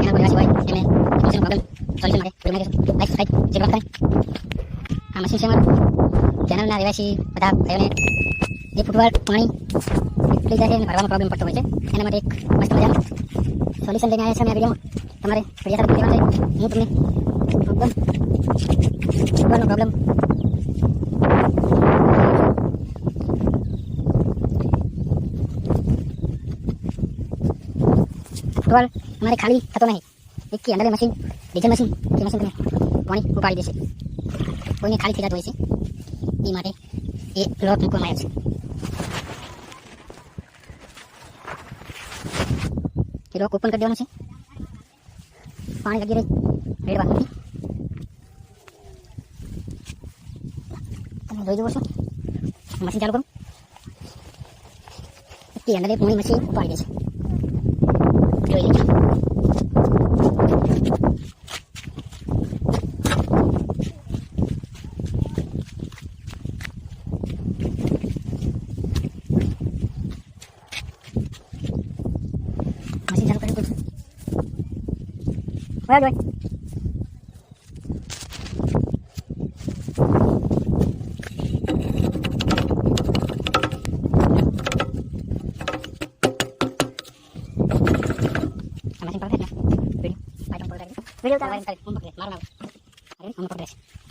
Channel પર એવા સિવાય એમને મશીનનો પ્રોબ્લેમ સોલ્યુશન માટે વિડીયો લાઈક સબસ્ક્રાઇબ શેર કરતા આ મશીન છે મારું ચેનલના રહેવાસી બધા ભાઈઓને જે ફૂટબોલ પાણી નીકળી જાય છે અને ભરવામાં પ્રોબ્લેમ પડતો હોય છે એના માટે એક મસ્ત મજાનું સોલ્યુશન લઈને આવ્યા છે મેં વિડીયોમાં તમારે પૈસા સાથે લેવાનું છે હું તમને ફૂટબોલનો પ્રોબ્લેમ ફૂટબોલ અમારે ખાલી થતો નહીં એક કે અંદર મશીન ડીઝલ મશીન એ મશીન તમે પાણી ઉપાડી દેશે કોઈને ખાલી થઈ જતું હોય છે એ માટે એ લોક મૂકવામાં આવ્યો છે એ લોક ઓપન કરી દેવાનો છે પાણી લગી રહી રેડવાનું નથી તમે જોઈ જુઓ છો મશીન ચાલુ કરું કે અંદર પાણી મશીન ઉપાડી દેશે જોઈ લેજો મશીન ચાલુ કરી દઉં બરાબર machine pagkat na. Video tayo. Video tayo. Maru na. Ayun, ano progress.